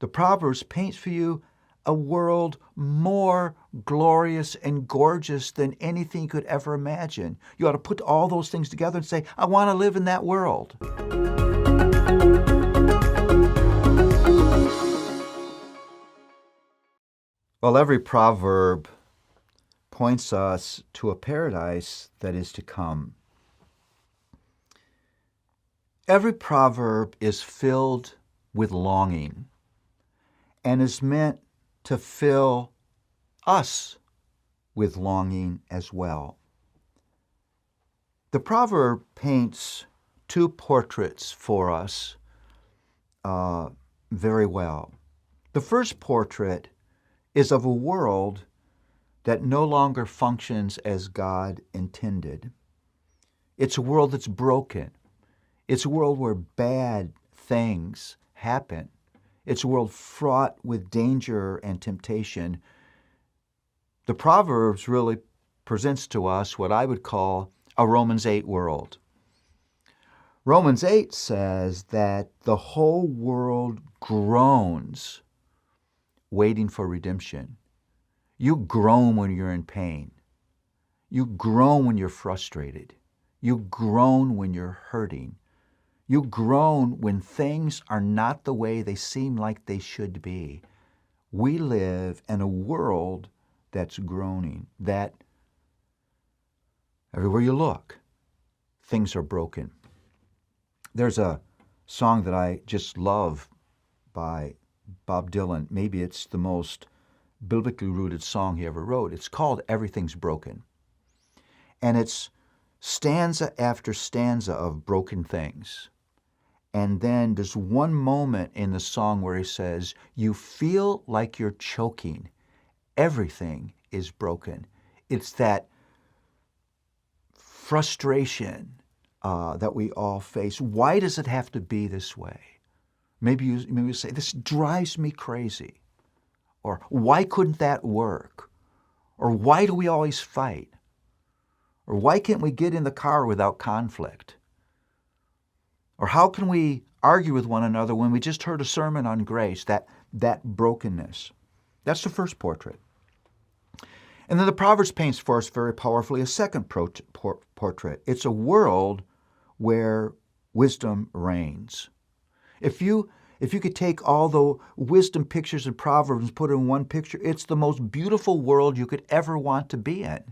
The Proverbs paints for you a world more glorious and gorgeous than anything you could ever imagine. You ought to put all those things together and say, I want to live in that world. Well, every proverb points us to a paradise that is to come. Every proverb is filled with longing and is meant to fill us with longing as well. The proverb paints two portraits for us very well. The first portrait is of a world that no longer functions as God intended. It's a world that's broken. It's a world where bad things happen. It's a world fraught with danger and temptation. The Proverbs really presents to us what I would call a Romans 8 world. Romans 8 says that the whole world groans waiting for redemption. You groan when you're in pain. You groan when you're frustrated. You groan when you're hurting. You groan when things are not the way they seem like they should be. We live in a world that's groaning, that everywhere you look, things are broken. There's a song that I just love by Bob Dylan. Maybe it's the most biblically rooted song he ever wrote. It's called Everything's Broken. And it's stanza after stanza of broken things. And then there's one moment in the song where he says, you feel like you're choking. Everything is broken. It's that frustration that we all face. Why does it have to be this way? Maybe you say, this drives me crazy. Or why couldn't that work? Or why do we always fight? Or why can't we get in the car without conflict? Or how can we argue with one another when we just heard a sermon on grace, that brokenness? That's the first portrait. And then the Proverbs paints for us very powerfully a second portrait. It's a world where wisdom reigns. If you could take all the wisdom pictures in Proverbs and put it in one picture, it's the most beautiful world you could ever want to be in.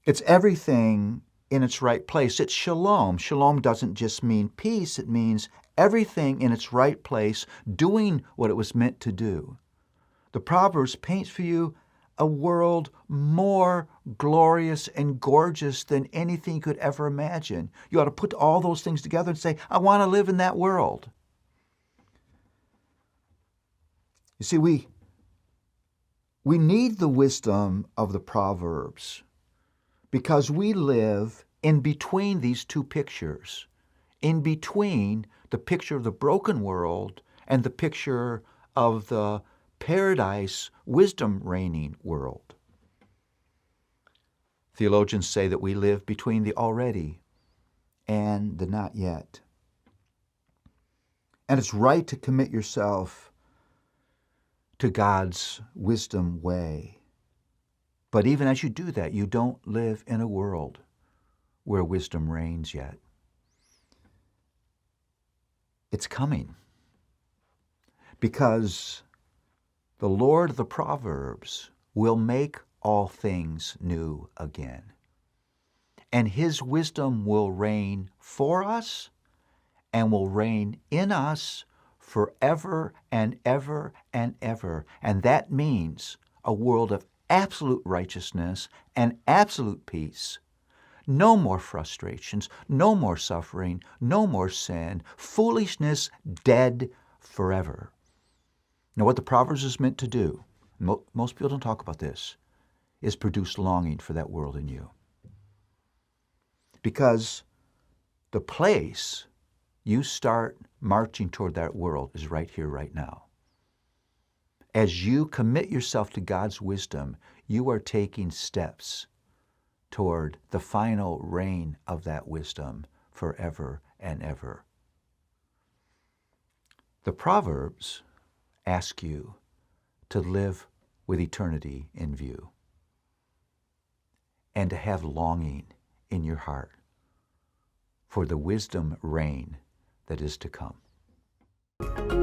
It's everything in its right place. It's shalom. Shalom doesn't just mean peace. It means everything in its right place, doing what it was meant to do. The Proverbs paints for you a world more glorious and gorgeous than anything you could ever imagine. You ought to put all those things together and say, I want to live in that world. You see, we need the wisdom of the Proverbs because we live in between these two pictures, in between the picture of the broken world and the picture of the paradise, wisdom reigning world. Theologians say that we live between the already and the not yet. And it's right to commit yourself to God's wisdom way. But even as you do that, you don't live in a world where wisdom reigns yet. It's coming. Because the Lord of the Proverbs will make all things new again. And His wisdom will reign for us and will reign in us forever and ever and ever. And that means a world of absolute righteousness and absolute peace. No more frustrations, no more suffering, no more sin, foolishness dead forever. Now, what the Proverbs is meant to do, most people don't talk about this, is produce longing for that world in you. Because the place you start marching toward that world is right here, right now. As you commit yourself to God's wisdom, you are taking steps toward the final reign of that wisdom forever and ever. The Proverbs ask you to live with eternity in view and to have longing in your heart for the wisdom reign that is to come.